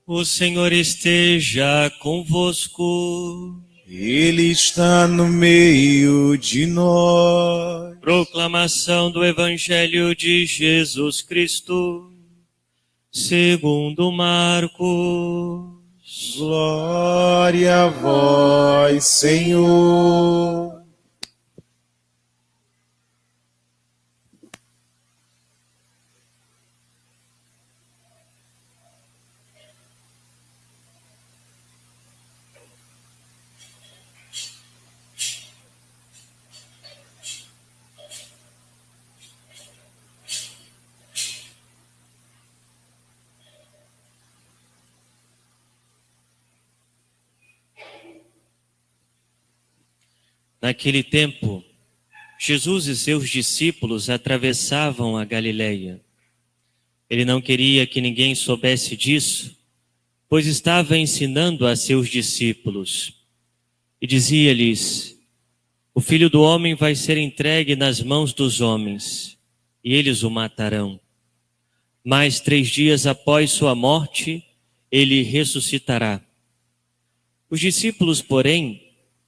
O Senhor esteja convosco. Ele está no meio de nós. Proclamação do Evangelho de Jesus Cristo, segundo Marcos. Glória a vós, Senhor. Naquele tempo, Jesus e seus discípulos atravessavam a Galileia. Ele não queria que ninguém soubesse disso, pois estava ensinando a seus discípulos. E dizia-lhes: o Filho do Homem vai ser entregue nas mãos dos homens, e eles o matarão. Mas 3 dias após sua morte, ele ressuscitará. Os discípulos, porém,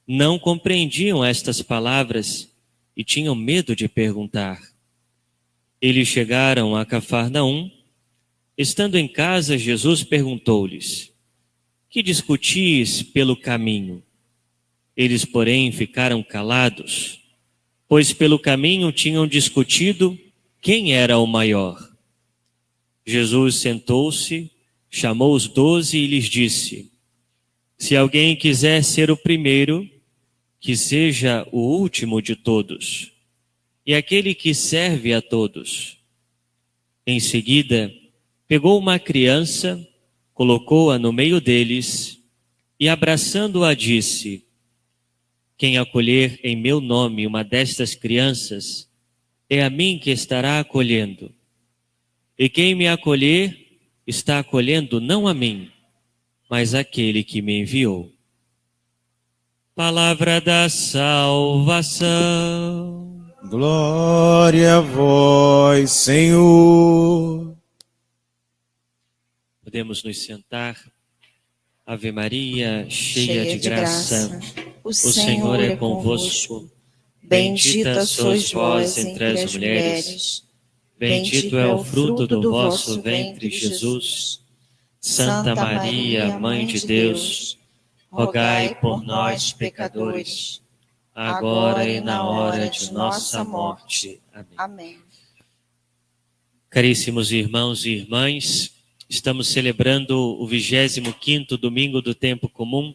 não compreendiam estas palavras e tinham medo de perguntar. Eles chegaram a Cafarnaum. Estando em casa, Jesus perguntou-lhes: que discutis pelo caminho? Eles, porém, ficaram calados, pois pelo caminho tinham discutido quem era o maior. Jesus sentou-se, chamou os 12 e lhes disse: se alguém quiser ser o primeiro, que seja o último de todos, e aquele que serve a todos. Em seguida, pegou uma criança, colocou-a no meio deles, e abraçando-a disse: quem acolher em meu nome uma destas crianças, é a mim que estará acolhendo. E quem me acolher, está acolhendo não a mim, mas aquele que me enviou. Palavra da salvação. Glória a vós, Senhor. Podemos nos sentar. Ave Maria, cheia de graça, o Senhor é convosco. Bendita sois vós entre as mulheres. Bendito é o fruto do vosso ventre, Jesus. Santa Maria, Mãe de Deus, rogai por nós, pecadores, agora e na hora de nossa morte. Amém. Caríssimos irmãos e irmãs, estamos celebrando o 25º domingo do tempo comum.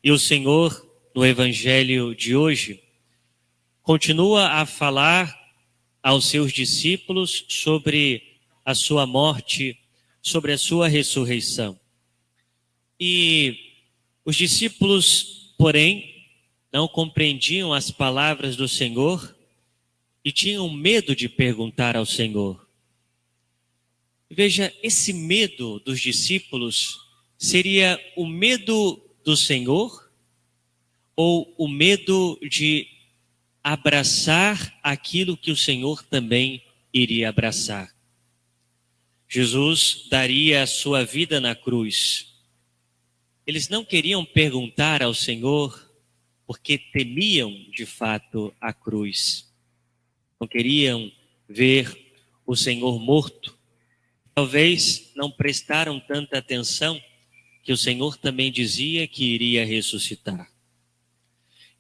E o Senhor, no Evangelho de hoje, continua a falar aos seus discípulos sobre a sua morte, sobre a sua ressurreição. E os discípulos, porém, não compreendiam as palavras do Senhor e tinham medo de perguntar ao Senhor. Veja, esse medo dos discípulos seria o medo do Senhor ou o medo de abraçar aquilo que o Senhor também iria abraçar? Jesus daria a sua vida na cruz. Eles não queriam perguntar ao Senhor porque temiam de fato a cruz. Não queriam ver o Senhor morto. Talvez não prestaram tanta atenção que o Senhor também dizia que iria ressuscitar.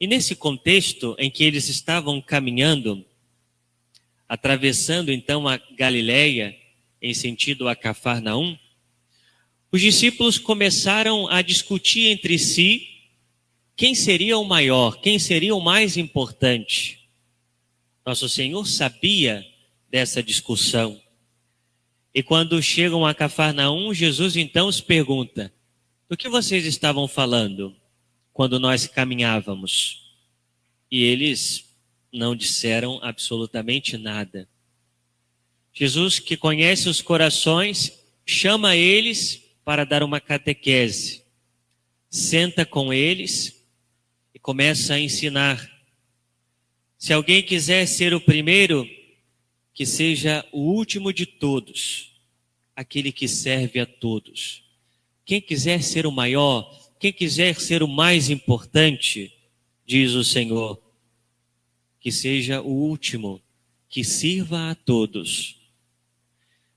E nesse contexto em que eles estavam caminhando, atravessando então a Galileia em sentido a Cafarnaum, os discípulos começaram a discutir entre si quem seria o maior, quem seria o mais importante. Nosso Senhor sabia dessa discussão. E quando chegam a Cafarnaum, Jesus então os pergunta: do que vocês estavam falando quando nós caminhávamos? E eles não disseram absolutamente nada. Jesus, que conhece os corações, chama eles para dar uma catequese. Senta com eles e começa a ensinar. Se alguém quiser ser o primeiro, que seja o último de todos, aquele que serve a todos. Quem quiser ser o maior, quem quiser ser o mais importante, diz o Senhor, que seja o último, que sirva a todos.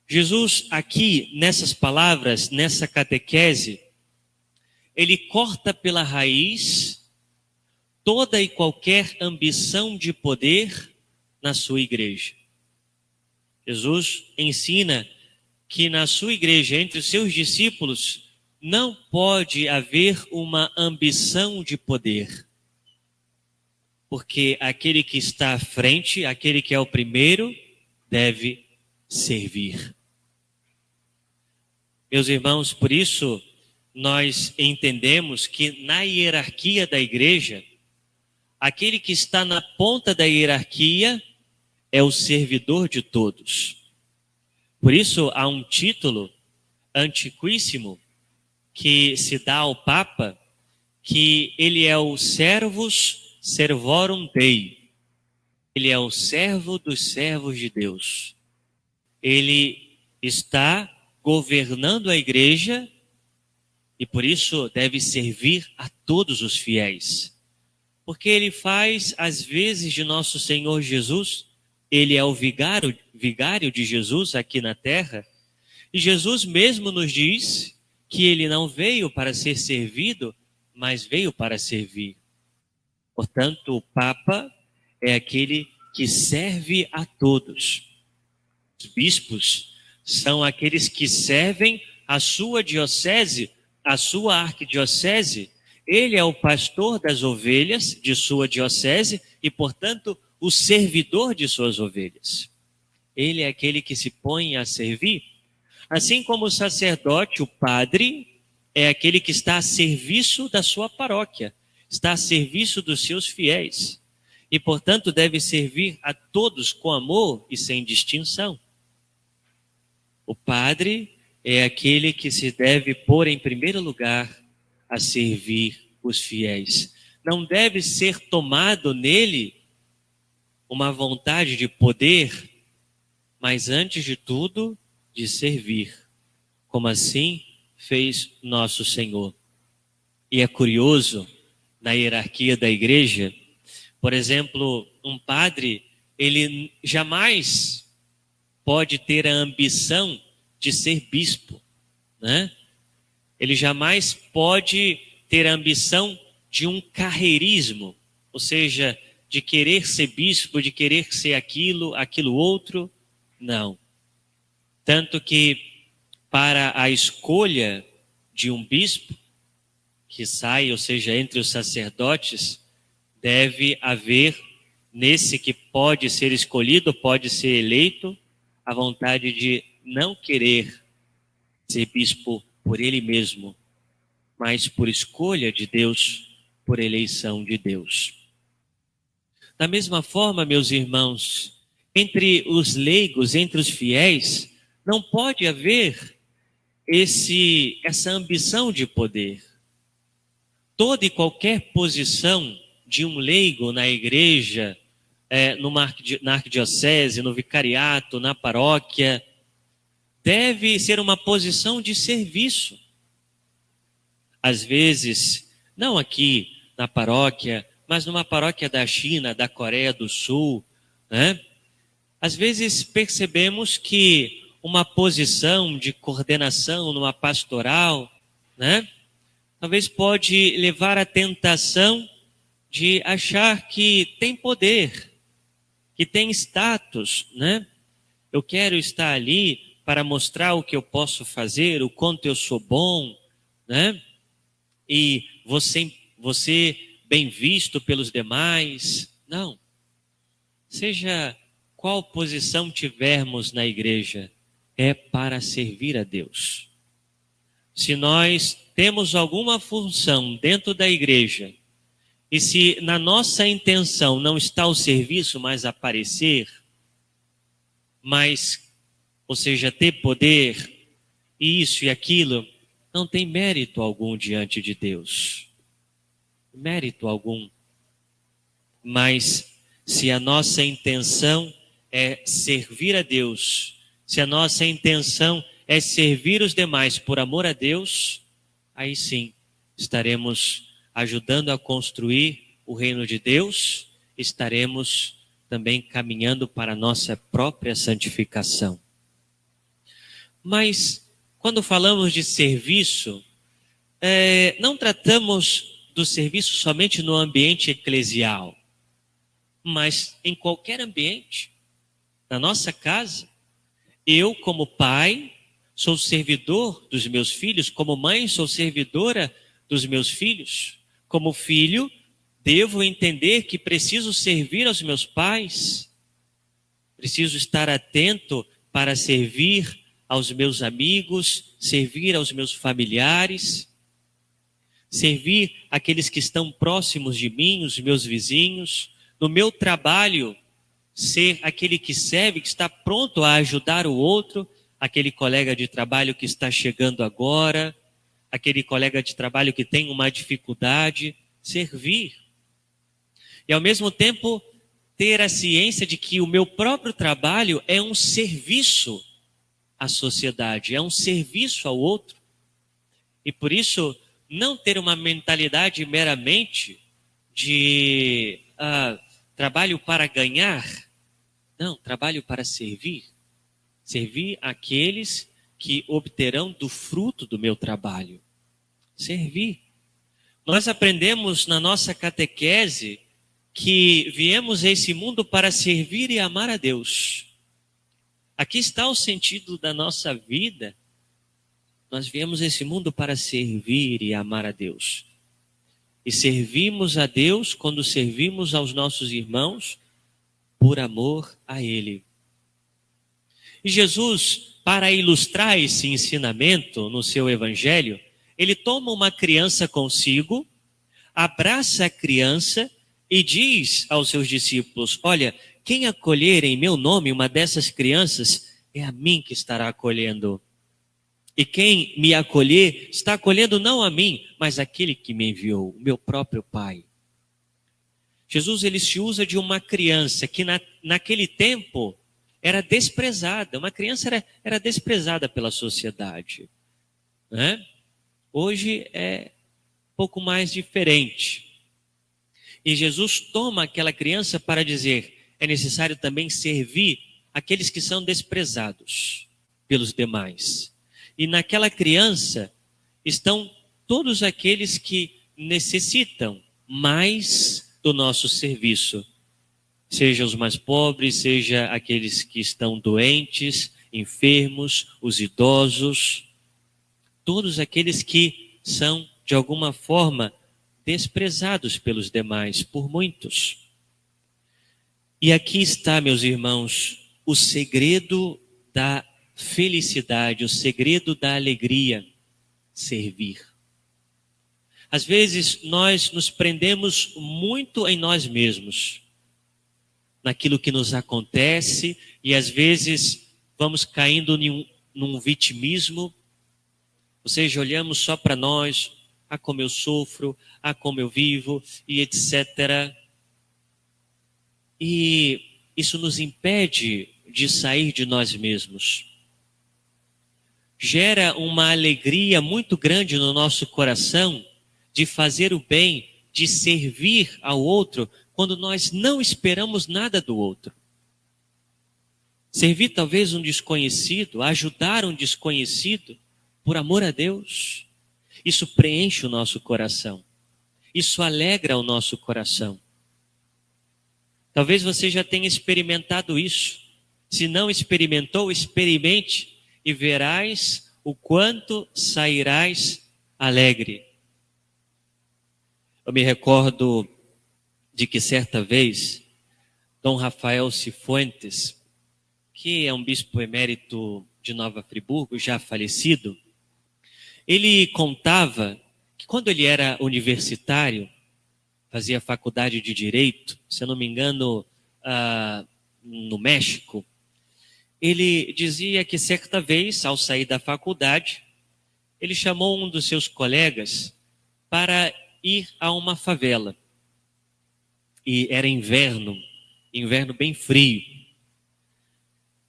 Jesus, aqui, nessas palavras, nessa catequese, ele corta pela raiz toda e qualquer ambição de poder na sua igreja. Jesus ensina que na sua igreja, entre os seus discípulos, não pode haver uma ambição de poder. Porque aquele que está à frente, aquele que é o primeiro, deve servir. Meus irmãos, por isso nós entendemos que na hierarquia da igreja, aquele que está na ponta da hierarquia é o servidor de todos. Por isso há um título antiquíssimo que se dá ao Papa, que ele é o servus servorum Dei. Ele é o servo dos servos de Deus. Ele está governando a igreja e por isso deve servir a todos os fiéis. Porque ele faz as vezes de nosso Senhor Jesus, ele é o vigário de Jesus aqui na terra, e Jesus mesmo nos diz que ele não veio para ser servido, mas veio para servir. Portanto, o Papa é aquele que serve a todos. Os bispos são aqueles que servem a sua diocese, a sua arquidiocese. Ele é o pastor das ovelhas de sua diocese e, portanto, o servidor de suas ovelhas. Ele é aquele que se põe a servir. Assim como o sacerdote, o padre, é aquele que está a serviço da sua paróquia, está a serviço dos seus fiéis. E, portanto, deve servir a todos com amor e sem distinção. O padre é aquele que se deve pôr em primeiro lugar a servir os fiéis. Não deve ser tomado nele uma vontade de poder, mas antes de tudo, de servir. Como assim fez nosso Senhor. E é curioso, na hierarquia da igreja, por exemplo, um padre, ele jamais pode ter a ambição de ser bispo, né? Ele jamais pode ter a ambição de um carreirismo, ou seja, de querer ser bispo, de querer ser aquilo outro, não. Tanto que para a escolha de um bispo, que sai, ou seja, entre os sacerdotes, deve haver, nesse que pode ser escolhido, pode ser eleito, a vontade de não querer ser bispo por ele mesmo, mas por escolha de Deus, por eleição de Deus. Da mesma forma, meus irmãos, entre os leigos, entre os fiéis, não pode haver essa ambição de poder. Toda e qualquer posição de um leigo na igreja, na arquidiocese, no vicariato, na paróquia, deve ser uma posição de serviço. Às vezes, não aqui na paróquia, mas numa paróquia da China, da Coreia do Sul, né? Às vezes percebemos que uma posição de coordenação numa pastoral, né? Talvez pode levar à tentação de achar que tem poder, que tem status, né? Eu quero estar ali para mostrar o que eu posso fazer, o quanto eu sou bom, né? E você bem visto pelos demais. Não. Seja qual posição tivermos na igreja, é para servir a Deus. Se nós temos alguma função dentro da igreja, e se na nossa intenção não está o serviço, mas aparecer, ou seja, ter poder, isso e aquilo, não tem mérito algum diante de Deus. Mérito algum. Mas se a nossa intenção é servir a Deus, se a nossa intenção é servir os demais por amor a Deus, aí sim estaremos ajudando a construir o reino de Deus, estaremos também caminhando para a nossa própria santificação. Mas quando falamos de serviço, não tratamos do serviço somente no ambiente eclesial, mas em qualquer ambiente. Na nossa casa, eu como pai sou servidor dos meus filhos, como mãe sou servidora dos meus filhos. Como filho, devo entender que preciso servir aos meus pais, preciso estar atento para servir aos meus amigos, servir aos meus familiares, servir aqueles que estão próximos de mim, os meus vizinhos. No meu trabalho, ser aquele que serve, que está pronto a ajudar o outro, aquele colega de trabalho que está chegando agora, aquele colega de trabalho que tem uma dificuldade, servir. E ao mesmo tempo, ter a ciência de que o meu próprio trabalho é um serviço à sociedade, é um serviço ao outro. E por isso, não ter uma mentalidade meramente de trabalho para ganhar. Não, trabalho para servir. Servir aqueles que obterão do fruto do meu trabalho. Servir. Nós aprendemos na nossa catequese que viemos a esse mundo para servir e amar a Deus. Aqui está o sentido da nossa vida. Nós viemos a esse mundo para servir e amar a Deus. E servimos a Deus quando servimos aos nossos irmãos por amor a Ele. E Jesus, para ilustrar esse ensinamento no seu evangelho, ele toma uma criança consigo, abraça a criança e diz aos seus discípulos: olha, quem acolher em meu nome uma dessas crianças, é a mim que estará acolhendo. E quem me acolher, está acolhendo não a mim, mas aquele que me enviou, o meu próprio Pai. Jesus, ele se usa de uma criança que naquele tempo era desprezada. Uma criança era desprezada pela sociedade, né? Hoje é um pouco mais diferente. E Jesus toma aquela criança para dizer: é necessário também servir aqueles que são desprezados pelos demais. E naquela criança estão todos aqueles que necessitam mais do nosso serviço. Seja os mais pobres, seja aqueles que estão doentes, enfermos, os idosos. Todos aqueles que são, de alguma forma, desprezados pelos demais, por muitos. E aqui está, meus irmãos, o segredo da felicidade, o segredo da alegria: servir. Às vezes nós nos prendemos muito em nós mesmos, naquilo que nos acontece, e às vezes vamos caindo num vitimismo, ou seja, olhamos só para nós, como eu sofro, como eu vivo, e etc. E isso nos impede de sair de nós mesmos. Gera uma alegria muito grande no nosso coração de fazer o bem, de servir ao outro, quando nós não esperamos nada do outro. Servir talvez um desconhecido, ajudar um desconhecido, por amor a Deus, isso preenche o nosso coração, isso alegra o nosso coração. Talvez você já tenha experimentado isso. Se não experimentou, experimente e verás o quanto sairás alegre. Eu me recordo de que certa vez, Dom Rafael Cifuentes, que é um bispo emérito de Nova Friburgo, já falecido, ele contava que quando ele era universitário, fazia faculdade de Direito, se eu não me engano, no México, ele dizia que certa vez, ao sair da faculdade, ele chamou um dos seus colegas para ir a uma favela. E era inverno bem frio.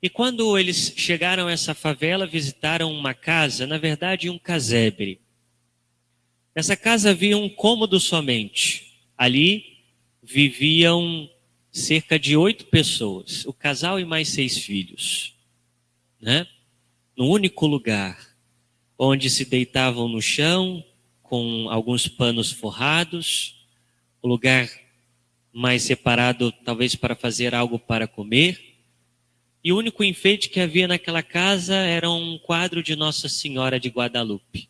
E quando eles chegaram a essa favela, visitaram uma casa, na verdade um casebre. Nessa casa havia um cômodo somente. Ali viviam cerca de 8 pessoas, o casal e mais 6 filhos, né? Num único lugar, onde se deitavam no chão, com alguns panos forrados, o lugar mais separado talvez para fazer algo para comer. E o único enfeite que havia naquela casa era um quadro de Nossa Senhora de Guadalupe.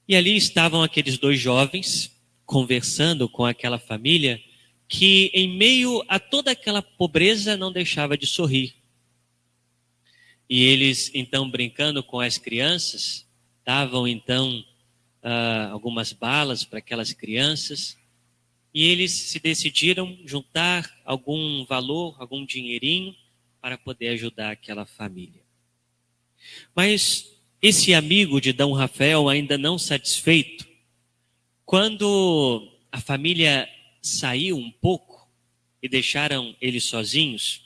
E ali estavam aqueles 2 jovens conversando com aquela família que, em meio a toda aquela pobreza, não deixava de sorrir. E eles, então, brincando com as crianças, davam, então, algumas balas para aquelas crianças. E eles se decidiram juntar algum valor, algum dinheirinho, para poder ajudar aquela família. Mas esse amigo de Dom Rafael, ainda não satisfeito, quando a família saiu um pouco e deixaram eles sozinhos,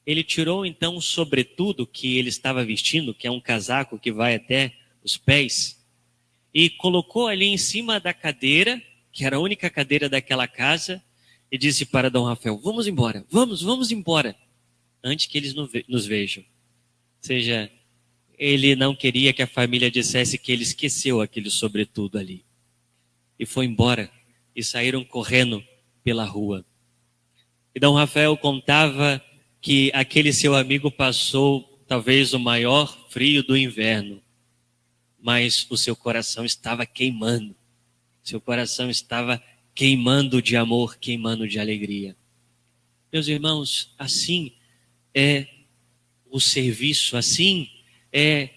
ele tirou então o sobretudo que ele estava vestindo, que é um casaco que vai até os pés, e colocou ali em cima da cadeira, que era a única cadeira daquela casa, e disse para Dom Rafael: vamos embora, vamos embora, antes que eles nos vejam. Ou seja, ele não queria que a família dissesse que ele esqueceu aquele sobretudo ali. E foi embora, e saíram correndo pela rua. E Dom Rafael contava que aquele seu amigo passou talvez o maior frio do inverno, mas o seu coração estava queimando. Seu coração estava queimando de amor, queimando de alegria. Meus irmãos, assim é o serviço, assim é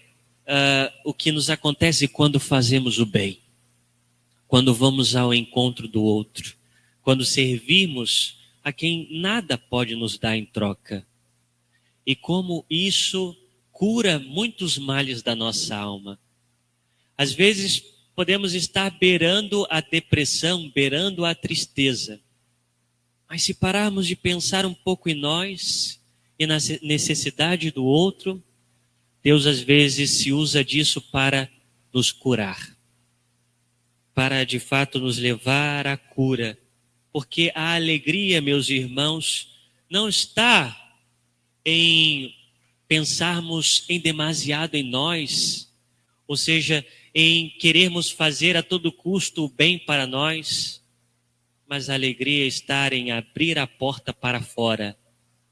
o que nos acontece quando fazemos o bem, quando vamos ao encontro do outro, quando servimos a quem nada pode nos dar em troca. E como isso cura muitos males da nossa alma. Às vezes podemos estar beirando a depressão, beirando a tristeza. Mas se pararmos de pensar um pouco em nós e na necessidade do outro, Deus às vezes se usa disso para nos curar, para de fato nos levar à cura. Porque a alegria, meus irmãos, não está em pensarmos em demasiado em nós, ou seja, em querermos fazer a todo custo o bem para nós, mas a alegria está em abrir a porta para fora,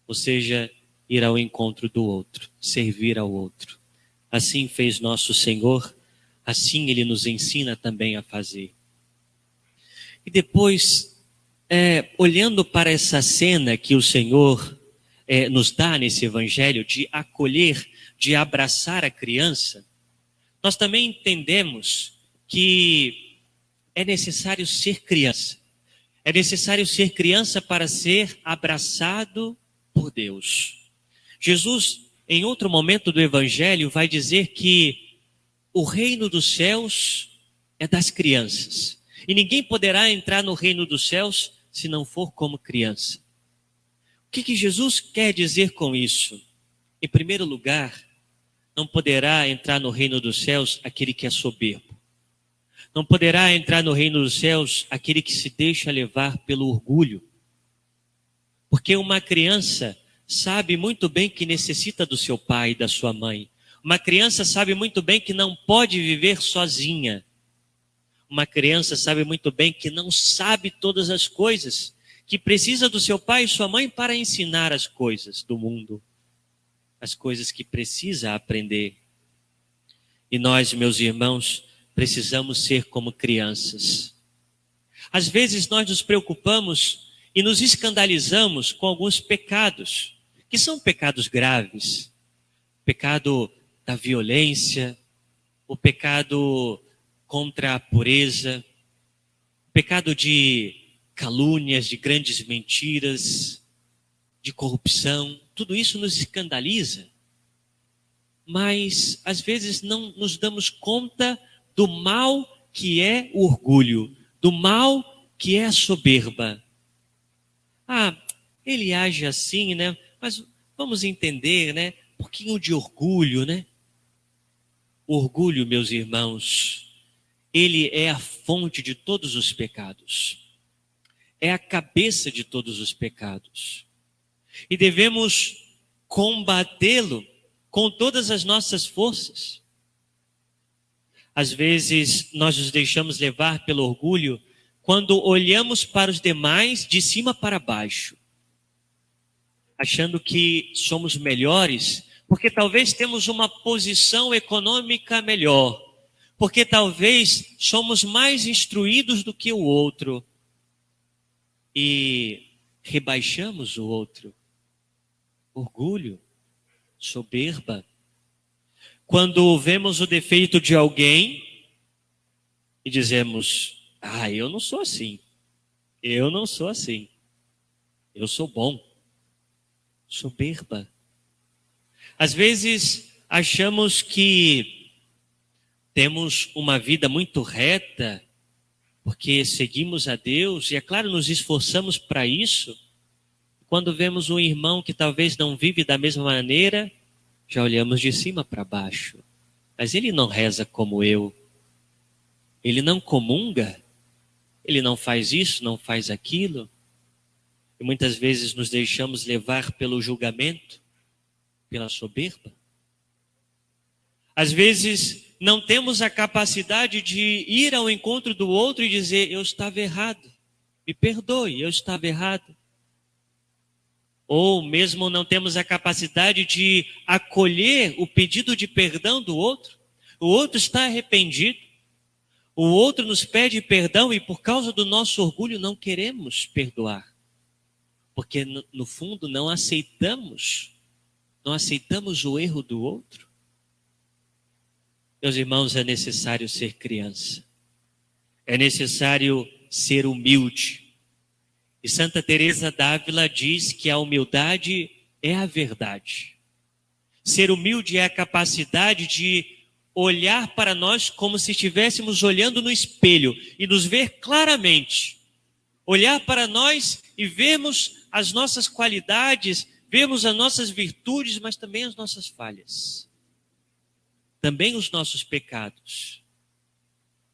ou seja, ir ao encontro do outro, servir ao outro. Assim fez nosso Senhor, assim Ele nos ensina também a fazer. E depois, olhando para essa cena que o Senhor nos dá nesse evangelho, de acolher, de abraçar a criança, nós também entendemos que é necessário ser criança. É necessário ser criança para ser abraçado por Deus. Jesus, em outro momento do evangelho, vai dizer que o reino dos céus é das crianças. E ninguém poderá entrar no reino dos céus se não for como criança. O que Jesus quer dizer com isso? Em primeiro lugar, não poderá entrar no reino dos céus aquele que é soberbo. Não poderá entrar no reino dos céus aquele que se deixa levar pelo orgulho. Porque uma criança sabe muito bem que necessita do seu pai e da sua mãe. Uma criança sabe muito bem que não pode viver sozinha. Uma criança sabe muito bem que não sabe todas as coisas, que precisa do seu pai e sua mãe para ensinar as coisas do mundo, as coisas que precisa aprender. E nós, meus irmãos, precisamos ser como crianças. Às vezes nós nos preocupamos e nos escandalizamos com alguns pecados, que são pecados graves. O pecado da violência, o pecado contra a pureza, o pecado de calúnias, de grandes mentiras, de corrupção. Tudo isso nos escandaliza. Mas às vezes não nos damos conta do mal que é o orgulho, do mal que é a soberba. Ele age assim, né? Mas vamos entender, né? Um pouquinho de orgulho, né? O orgulho, meus irmãos, ele é a fonte de todos os pecados. É a cabeça de todos os pecados. E devemos combatê-lo com todas as nossas forças. Às vezes, nós nos deixamos levar pelo orgulho quando olhamos para os demais de cima para baixo, achando que somos melhores, porque talvez temos uma posição econômica melhor, porque talvez somos mais instruídos do que o outro, e rebaixamos o outro. Orgulho, soberba. Quando vemos o defeito de alguém e dizemos: eu não sou assim, eu não sou assim, eu sou bom. Soberba. Às vezes achamos que temos uma vida muito reta, porque seguimos a Deus, e é claro, nos esforçamos para isso. Quando vemos um irmão que talvez não vive da mesma maneira, já olhamos de cima para baixo. Mas ele não reza como eu. Ele não comunga. Ele não faz isso, não faz aquilo. E muitas vezes nos deixamos levar pelo julgamento, pela soberba. Às vezes não temos a capacidade de ir ao encontro do outro e dizer: eu estava errado, me perdoe, eu estava errado. Ou mesmo não temos a capacidade de acolher o pedido de perdão do outro. O outro está arrependido, o outro nos pede perdão e por causa do nosso orgulho não queremos perdoar. Porque no fundo não aceitamos o erro do outro. Meus irmãos, é necessário ser criança. É necessário ser humilde. E Santa Teresa d'Ávila diz que a humildade é a verdade. Ser humilde é a capacidade de olhar para nós como se estivéssemos olhando no espelho e nos ver claramente. Olhar para nós e vermos as nossas qualidades, vermos as nossas virtudes, mas também as nossas falhas. Também os nossos pecados.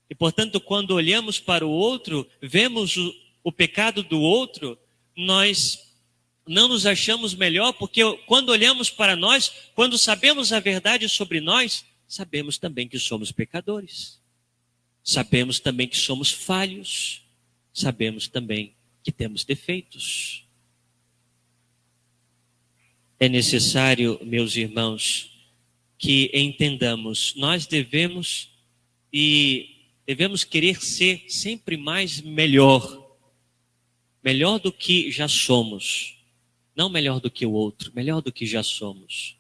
E, portanto, quando olhamos para o outro, vemos o pecado do outro, nós não nos achamos melhor, porque quando olhamos para nós, quando sabemos a verdade sobre nós, sabemos também que somos pecadores. Sabemos também que somos falhos. Sabemos também que temos defeitos. É necessário, meus irmãos, que entendamos, nós devemos querer ser sempre mais melhor do que já somos, não melhor do que o outro, melhor do que já somos.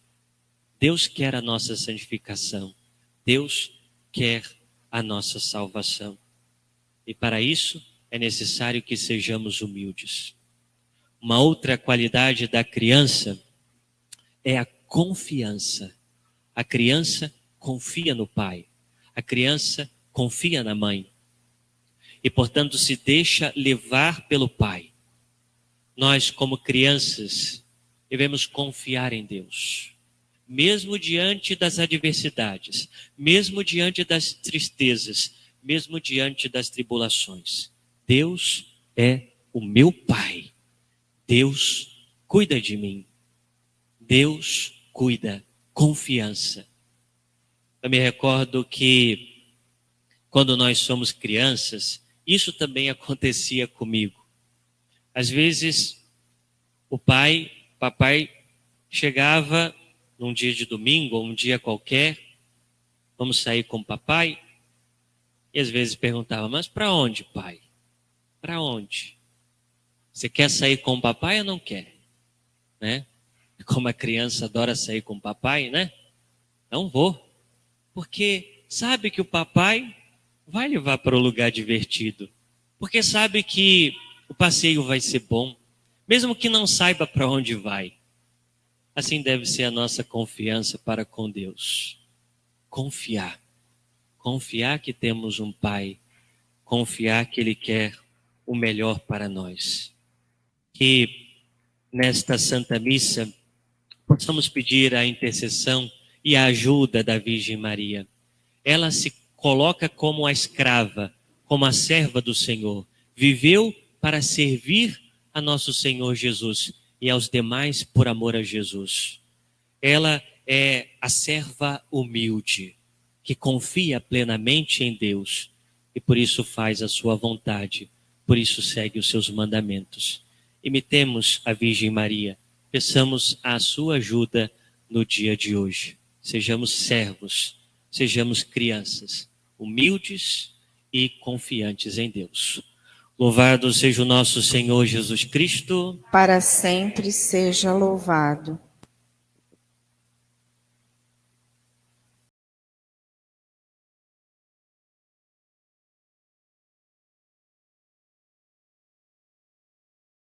Deus quer a nossa santificação, Deus quer a nossa salvação, e para isso é necessário que sejamos humildes. Uma outra qualidade da criança é a confiança. A criança confia no pai, a criança confia na mãe. E, portanto, se deixa levar pelo pai. Nós, como crianças, devemos confiar em Deus. Mesmo diante das adversidades, mesmo diante das tristezas, mesmo diante das tribulações. Deus é o meu pai. Deus cuida de mim. Deus cuida. Confiança. Eu me recordo que quando nós somos crianças, isso também acontecia comigo. Às vezes, papai chegava num dia de domingo ou um dia qualquer, vamos sair com o papai, e às vezes perguntava: mas para onde, pai? Para onde? Você quer sair com o papai ou não quer? Né? Como a criança adora sair com o papai, né? Não vou. Porque sabe que o papai vai levar para um lugar divertido. Porque sabe que o passeio vai ser bom. Mesmo que não saiba para onde vai. Assim deve ser a nossa confiança para com Deus. Confiar. Confiar que temos um Pai. Confiar que Ele quer o melhor para nós. Que nesta Santa Missa possamos pedir a intercessão e a ajuda da Virgem Maria. Ela se coloca como a escrava, como a serva do Senhor. Viveu para servir a nosso Senhor Jesus e aos demais por amor a Jesus. Ela é a serva humilde, que confia plenamente em Deus e por isso faz a sua vontade, por isso segue os seus mandamentos. Imitemos a Virgem Maria, peçamos a sua ajuda no dia de hoje. Sejamos servos, sejamos crianças, humildes e confiantes em Deus. Louvado seja o nosso Senhor Jesus Cristo. Para sempre seja louvado.